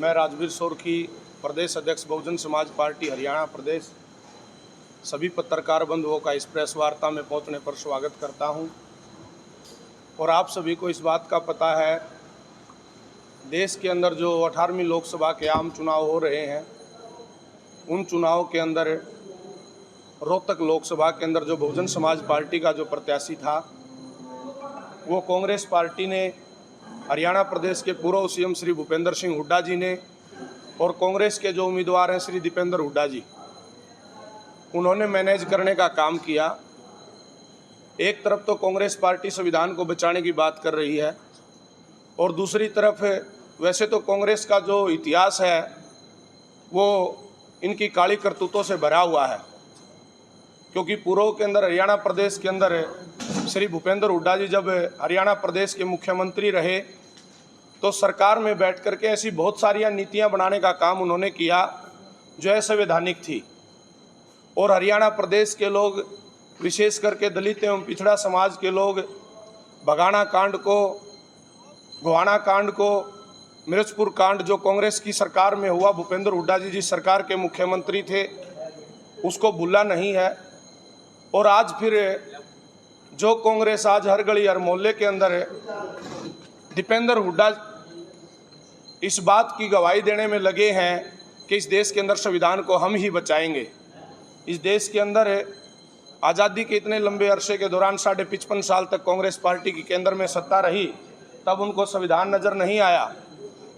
मैं राजवीर सोरखी, प्रदेश अध्यक्ष बहुजन समाज पार्टी हरियाणा प्रदेश, सभी पत्रकार बंधुओं का इस प्रेस वार्ता में पहुंचने पर स्वागत करता हूं। और आप सभी को इस बात का पता है, देश के अंदर जो 18वीं लोकसभा के आम चुनाव हो रहे हैं, उन चुनाव के अंदर रोहतक लोकसभा के अंदर जो बहुजन समाज पार्टी का जो प्रत्याशी था, वो कांग्रेस पार्टी ने हरियाणा प्रदेश के पूर्व सीएम श्री भूपेंद्र सिंह हुड्डा जी ने और कांग्रेस के जो उम्मीदवार हैं श्री दीपेंद्र हुड्डा जी, उन्होंने मैनेज करने का काम किया। एक तरफ तो कांग्रेस पार्टी संविधान को बचाने की बात कर रही है और दूसरी तरफ वैसे तो कांग्रेस का जो इतिहास है वो इनकी काली करतूतों से भरा हुआ है, क्योंकि पूर्व के अंदर हरियाणा प्रदेश के अंदर श्री भूपेंद्र हुड्डा जी जब हरियाणा प्रदेश के मुख्यमंत्री रहे तो सरकार में बैठ करके ऐसी बहुत सारी नीतियां बनाने का काम उन्होंने किया जो असंवैधानिक थी। और हरियाणा प्रदेश के लोग, विशेष करके दलित एवं पिछड़ा समाज के लोग बगाना कांड को, गोहाना कांड को, मिर्चपुर कांड जो कांग्रेस की सरकार में हुआ, भूपेंद्र हुड्डा जी जिस सरकार के मुख्यमंत्री थे, उसको भूला नहीं है। और आज फिर जो कांग्रेस आज हर गली हर मोहल्ले के अंदर दीपेंद्र हुड्डा इस बात की गवाही देने में लगे हैं कि इस देश के अंदर संविधान को हम ही बचाएंगे। इस देश के अंदर आज़ादी के इतने लंबे अरसे के दौरान 55.5 साल तक कांग्रेस पार्टी की केंद्र में सत्ता रही, तब उनको संविधान नज़र नहीं आया।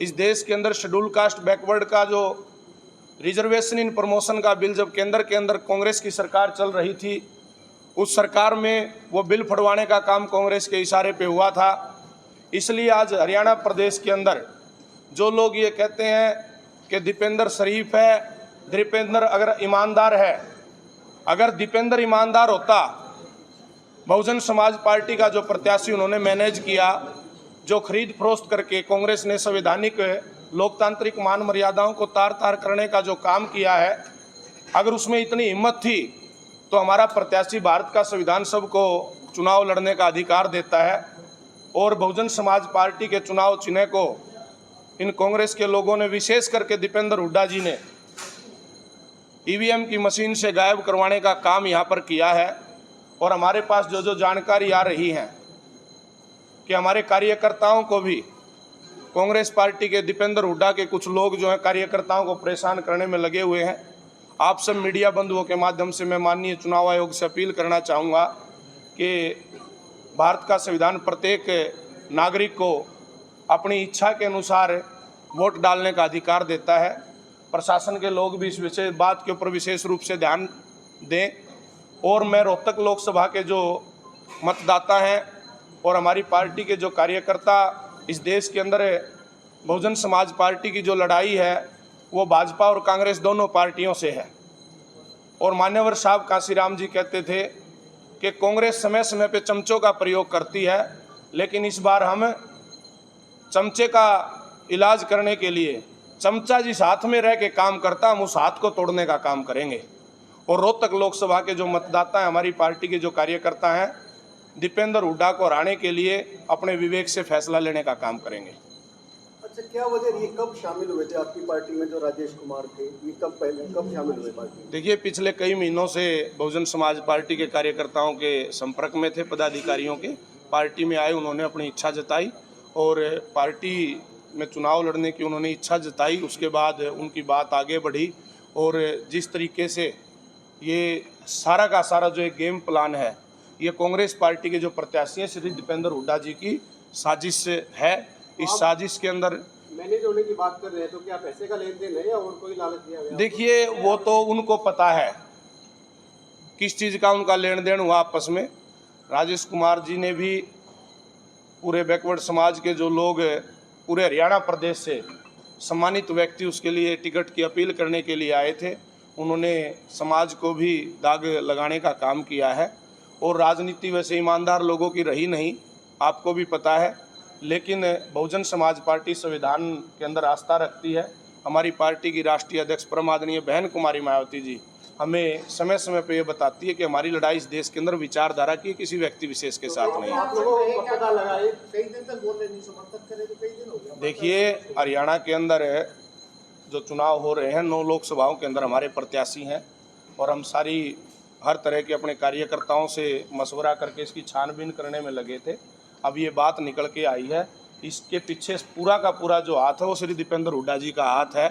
इस देश के अंदर शेड्यूल कास्ट बैकवर्ड का जो रिजर्वेशन इन प्रमोशन का बिल जब केंद्र के अंदर कांग्रेस की सरकार चल रही थी, उस सरकार में वो बिल फड़वाने का काम कांग्रेस के इशारे पे हुआ था। इसलिए आज हरियाणा प्रदेश के अंदर जो लोग ये कहते हैं कि दीपेंद्र शरीफ है, दीपेंद्र अगर ईमानदार है, अगर दीपेंद्र ईमानदार होता, बहुजन समाज पार्टी का जो प्रत्याशी उन्होंने मैनेज किया, जो खरीद फरोख्त करके कांग्रेस ने संवैधानिक लोकतांत्रिक मान मर्यादाओं को तार तार करने का जो काम किया है, अगर उसमें इतनी हिम्मत थी तो हमारा प्रत्याशी भारत का संविधान सबको चुनाव लड़ने का अधिकार देता है। और बहुजन समाज पार्टी के चुनाव चिन्ह को इन कांग्रेस के लोगों ने, विशेष करके दीपेंद्र हुड्डा जी ने ईवीएम की मशीन से गायब करवाने का काम यहाँ पर किया है। और हमारे पास जो जानकारी आ रही है कि हमारे कार्यकर्ताओं को भी कांग्रेस पार्टी के दीपेंद्र हुड्डा के कुछ लोग जो हैं कार्यकर्ताओं को परेशान करने में लगे हुए हैं। आप सब मीडिया बंधुओं के माध्यम से मैं माननीय चुनाव आयोग से अपील करना चाहूँगा कि भारत का संविधान प्रत्येक नागरिक को अपनी इच्छा के अनुसार वोट डालने का अधिकार देता है। प्रशासन के लोग भी इस विशेष बात के ऊपर विशेष रूप से ध्यान दें। और मैं रोहतक लोकसभा के जो मतदाता हैं और हमारी पार्टी के जो कार्यकर्ता, इस देश के अंदर बहुजन समाज पार्टी की जो लड़ाई है वो भाजपा और कांग्रेस दोनों पार्टियों से है। और मान्यवर साहब काशीराम जी कहते थे कि कांग्रेस समय समय पे चमचों का प्रयोग करती है, लेकिन इस बार हम चमचे का इलाज करने के लिए, चमचा जिस हाथ में रह के काम करता, हम उस हाथ को तोड़ने का काम करेंगे। और रोहतक लोकसभा के जो मतदाता हैं, हमारी पार्टी के जो कार्यकर्ता हैं, दीपेंद्र हुड्डा को हराने के लिए अपने विवेक से फैसला लेने का काम करेंगे। अच्छा, क्या वजह, ये कब शामिल हुए थे आपकी पार्टी में जो राजेश कुमार थे, ये कब शामिल हुए पार्टी? देखिए, पिछले कई महीनों से बहुजन समाज पार्टी के कार्यकर्ताओं के संपर्क में थे, पदाधिकारियों के पार्टी में आए, उन्होंने अपनी इच्छा जताई और पार्टी में चुनाव लड़ने की उन्होंने इच्छा जताई। उसके बाद उनकी बात आगे बढ़ी और जिस तरीके से ये सारा का सारा जो एक गेम प्लान है, ये कांग्रेस पार्टी के जो प्रत्याशी हैं श्री दीपेंद्र हुड्डा जी की साजिश है। इस साजिश के अंदर मैनेज होने की बात कर रहे हैं, तो क्या पैसे का लेन देन है या और कोई लालच दिया गया? देखिए, वो तो उनको पता है किस चीज़ का उनका लेन देन हुआ आपस में। राजेश कुमार जी ने भी पूरे बैकवर्ड समाज के जो लोग पूरे हरियाणा प्रदेश से सम्मानित व्यक्ति उसके लिए टिकट की अपील करने के लिए आए थे, उन्होंने समाज को भी दाग लगाने का काम किया है। और राजनीति वैसे ईमानदार लोगों की रही नहीं, आपको भी पता है। लेकिन बहुजन समाज पार्टी संविधान के अंदर आस्था रखती है। हमारी पार्टी की राष्ट्रीय अध्यक्ष परम आदरणीय बहन कुमारी मायावती जी हमें समय समय पर ये बताती है कि हमारी लड़ाई इस देश के अंदर विचारधारा की, किसी व्यक्ति विशेष के साथ नहीं है। देखिए, हरियाणा के अंदर जो चुनाव हो रहे हैं 9 लोकसभाओं के अंदर हमारे प्रत्याशी हैं और हम सारी हर तरह के अपने कार्यकर्ताओं से मशवरा करके इसकी छानबीन करने में लगे थे। अब ये बात निकल के आई है, इसके पीछे पूरा का पूरा जो हाथ है वो श्री दीपेंद्र हुड्डा जी का हाथ है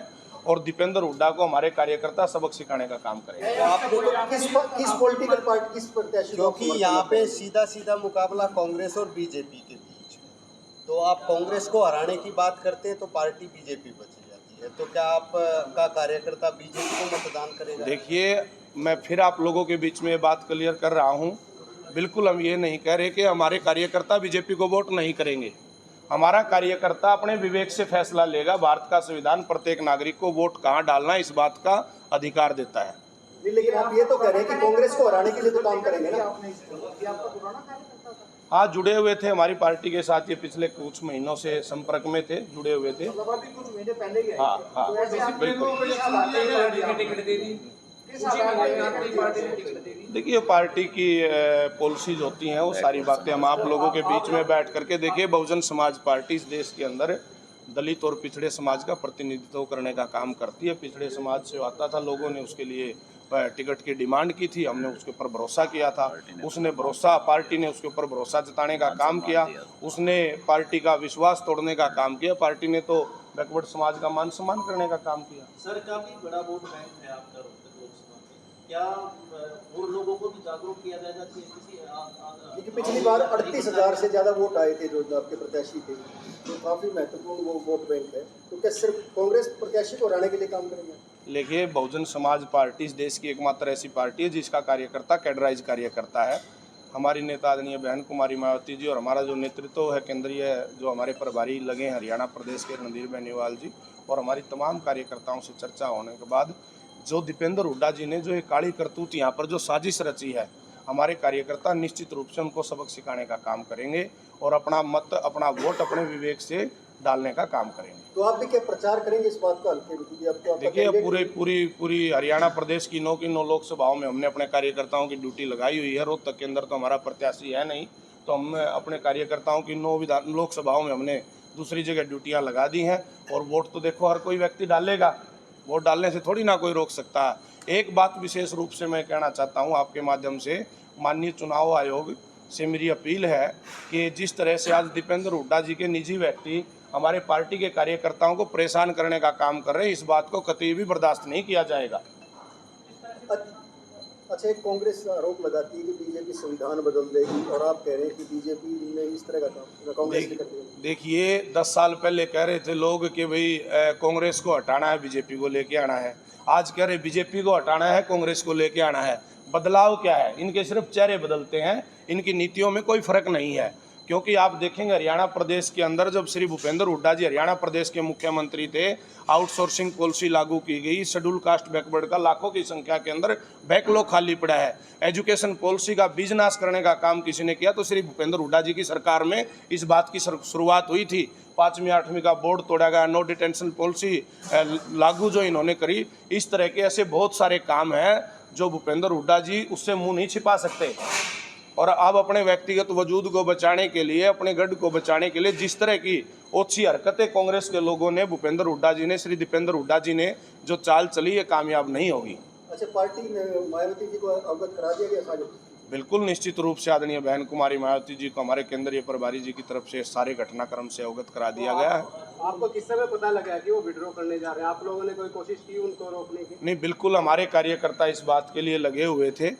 और दीपेंद्र हुड्डा को हमारे कार्यकर्ता सबक सिखाने का काम करेंगे। तो आपको किस पॉलिटिकल पार्टी, किस प्रत्याशी को क्योंकि यहाँ पे सीधा सीधा मुकाबला कांग्रेस और बीजेपी के बीच, तो आप कांग्रेस को हराने की बात करते हैं तो पार्टी बीजेपी बची जाती है, तो क्या आपका कार्यकर्ता बीजेपी को मतदान करेगा? देखिए, मैं फिर आप लोगों के बीच में ये बात क्लियर कर रहा हूँ, बिल्कुल हम ये नहीं कह रहे कि हमारे कार्यकर्ता बीजेपी को वोट नहीं करेंगे। हमारा कार्यकर्ता अपने विवेक से फैसला लेगा। भारत का संविधान प्रत्येक नागरिक को वोट कहाँ डालना इस बात का अधिकार देता है। नहीं, लेकिन आप ये तो कह रहे हैं कि कांग्रेस को हराने के लिए तो काम करेंगे ना? हाँ, जुड़े हुए थे हमारी पार्टी के साथ, ये पिछले कुछ महीनों से संपर्क में थे, जुड़े हुए थे। हाँ हाँ, बिल्कुल। देखिए, पार्टी की पॉलिसीज होती हैं, वो सारी बातें हम आप लोगों के बीच में बैठ करके, देखिए बहुजन समाज पार्टी इस देश के अंदर दलित और पिछड़े समाज का प्रतिनिधित्व करने का काम करती है। पिछड़े समाज से आता था, लोगों ने उसके लिए टिकट की डिमांड की थी, हमने उसके ऊपर भरोसा किया था, पार्टी ने उसके ऊपर भरोसा जताने का काम किया, उसने पार्टी का विश्वास तोड़ने का काम किया। पार्टी ने तो बैकवर्ड समाज का मान सम्मान करने का काम किया। सर, काफी बड़ा वोट बैंक है आपका रोहतक लोकसभा में, क्या और लोगों को भी जागरूक किया जाएगा कि क्योंकि पिछली बार 38,000 से ज़्यादा वोट आए थे जो आपके प्रत्याशी थे, तो काफ़ी महत्वपूर्ण वो वोट बैंक है, तो क्या सिर्फ कांग्रेस प्रत्याशी को हराने के लिए काम करेंगे? देखिए, बहुजन समाज पार्टी इस देश की एकमात्र ऐसी पार्टी है जिसका कार्यकर्ता कैडराइज कार्यकर्ता है। हमारी नेता आदरणीय बहन कुमारी मायावती जी और हमारा जो नेतृत्व है केंद्रीय, जो हमारे प्रभारी लगे हैं हरियाणा प्रदेश के रणधीर बेनीवाल जी, और हमारी तमाम कार्यकर्ताओं से चर्चा होने के बाद जो दीपेंद्र हुड्डा जी ने जो एक काली करतूत यहाँ पर जो साजिश रची है, हमारे कार्यकर्ता निश्चित रूप से उनको सबक सिखाने का काम करेंगे और अपना मत, अपना वोट अपने विवेक से डालने का काम करेंगे। तो आप भी क्या प्रचार करेंगे इस बात का हल्के में? देखिए, पूरी हरियाणा प्रदेश की 9 लोकसभाओं में हमने अपने कार्यकर्ताओं की ड्यूटी लगाई हुई है। रोहतक के अंदर तो हमारा प्रत्याशी है नहीं, तो हम अपने कार्यकर्ताओं की 9 लोकसभाओं में हमने दूसरी जगह ड्यूटियां लगा दी हैं। और वोट तो देखो हर कोई व्यक्ति डालेगा, वोट डालने से थोड़ी ना कोई रोक सकता है। एक बात विशेष रूप से मैं कहना चाहता हूँ आपके माध्यम से, माननीय चुनाव आयोग से मेरी अपील है कि जिस तरह से आज दीपेंद्र हुड्डा जी के निजी व्यक्ति हमारे पार्टी के कार्यकर्ताओं को परेशान करने का काम कर रहे हैं, इस बात को कतई भी बर्दाश्त नहीं किया जाएगा। अच्छा, एक कांग्रेस आरोप लगाती है कि बीजेपी संविधान बदल देगी और आप कह रहे हैं कि बीजेपी ने इस तरह का काम कांग्रेस ने कर दिया। देखिए, 10 साल पहले कह रहे थे लोग कि भाई कांग्रेस को हटाना है, बीजेपी को लेके आना है। आज कह रहे बीजेपी को हटाना है, कांग्रेस को लेके आना है। बदलाव क्या है? इनके सिर्फ चेहरे बदलते हैं, इनकी नीतियों में कोई फर्क नहीं है। क्योंकि आप देखेंगे हरियाणा प्रदेश के अंदर जब श्री भूपेंद्र हुड्डा जी हरियाणा प्रदेश के मुख्यमंत्री थे, आउटसोर्सिंग पॉलिसी लागू की गई, शेड्यूल कास्ट बैकवर्ड का लाखों की संख्या के अंदर बैकलॉग खाली पड़ा है। एजुकेशन पॉलिसी का बीज नाश करने का काम किसी ने किया तो श्री भूपेंद्र हुड्डा जी की सरकार में इस बात की शुरुआत हुई थी। 5वीं 8वीं का बोर्ड तोड़ा गया, नो डिटेंशन पॉलिसी लागू जो इन्होंने करी। इस तरह के ऐसे बहुत सारे काम हैं जो भूपेंद्र हुड्डा जी उससे मुंह नहीं छिपा सकते। और अब अपने व्यक्तिगत वजूद को बचाने के लिए, अपने गढ़ को बचाने के लिए जिस तरह की ओछी हरकतें कांग्रेस के लोगों ने, भूपेंद्र हुड्डा जी ने, श्री दीपेंद्र हुड्डा जी ने जो चाल चली, ये कामयाब नहीं होगी। अच्छा, पार्टी ने मायावती जी को अवगत करा दिया गया सारे? बिल्कुल, निश्चित रूप से आदरणीय बहन कुमारी मायावती जी को हमारे केंद्रीय प्रभारी जी की तरफ से सारे घटनाक्रम से अवगत करा दिया गया है। आपको किस समय पता लगा कि वो विड्रॉ करने जा रहे हैं? आप लोगों ने कोई कोशिश की उनको रोकने की? नहीं, बिल्कुल हमारे कार्यकर्ता इस बात के लिए लगे हुए थे,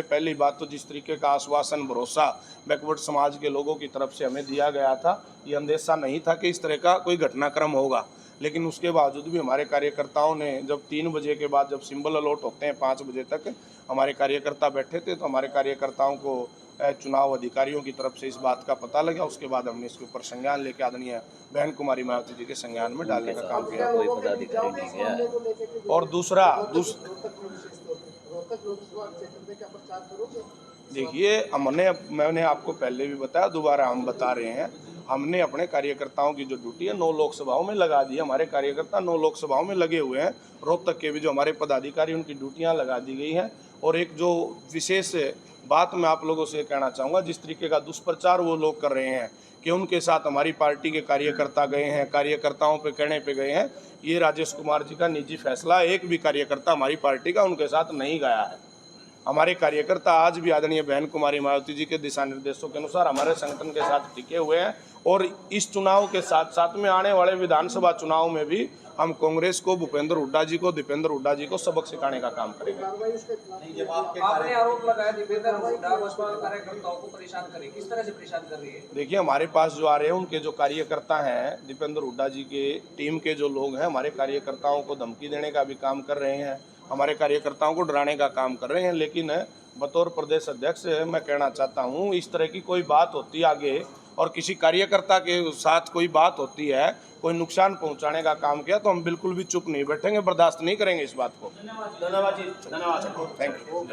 पहली बात तो जिस तरीके का आश्वासन, भरोसा बैकवर्ड समाज के लोगों की तरफ से हमें दिया गया था, ये अंदेशा नहीं था कि इस तरह का कोई घटनाक्रम होगा। लेकिन उसके बावजूद भी हमारे कार्यकर्ताओं ने जब 3 बजे के बाद जब सिंबल अलॉट होते हैं 5 बजे तक हमारे कार्यकर्ता बैठे थे, तो हमारे कार्यकर्ताओं को चुनाव अधिकारियों की तरफ से इस बात का पता लगा। उसके बाद हमने इसके ऊपर संज्ञान लेकर आदरणीय बहन कुमारी मायावती जी के संज्ञान में डालने का काम किया। और दूसरा देखिए, मैंने आपको पहले भी बताया, दोबारा हम बता रहे हैं, हमने अपने कार्यकर्ताओं की जो ड्यूटी है 9 लोकसभाओं में लगा दी है। हमारे कार्यकर्ता 9 लोकसभाओं में लगे हुए हैं। रोहतक के भी जो हमारे पदाधिकारी, उनकी ड्यूटियां लगा दी गई हैं। और एक जो विशेष बात मैं आप लोगों से कहना चाहूँगा, जिस तरीके का दुष्प्रचार वो लोग कर रहे हैं कि उनके साथ हमारी पार्टी के कार्यकर्ता गए हैं, कार्यकर्ताओं पे कहने पे गए हैं, ये राजेश कुमार जी का निजी फैसला। एक भी कार्यकर्ता हमारी पार्टी का उनके साथ नहीं गया है। हमारे कार्यकर्ता आज भी आदरणीय बहन कुमारी मायावती जी के दिशा निर्देशों के अनुसार हमारे संगठन के साथ टिके हुए हैं और इस चुनाव के साथ साथ में आने वाले विधानसभा चुनाव में भी हम कांग्रेस को, भूपेंद्र हुड्डा जी को, दीपेंद्र हुड्डा जी को सबक सिखाने का काम करेंगे। नहीं, जब आपके आपने आरोप लगाया दीपेंद्र हुड्डा बसपा कार्यकर्ताओं को परेशान करे, किस तरह से परेशान कर रही है? देखिए, हमारे पास जो आ रहे हैं उनके जो कार्यकर्ता हैं, दीपेंद्र हुड्डा जी के टीम के जो लोग हैं, हमारे कार्यकर्ताओं को धमकी देने का भी काम कर रहे हैं, हमारे कार्यकर्ताओं को डराने का काम कर रहे हैं। लेकिन बतौर प्रदेश अध्यक्ष मैं कहना चाहता हूँ, इस तरह की कोई बात होती आगे और किसी कार्यकर्ता के साथ कोई बात होती है, कोई नुकसान पहुंचाने का काम किया, तो हम बिल्कुल भी चुप नहीं बैठेंगे, बर्दाश्त नहीं करेंगे इस बात को। धन्यवाद जी, धन्यवाद। Thank you.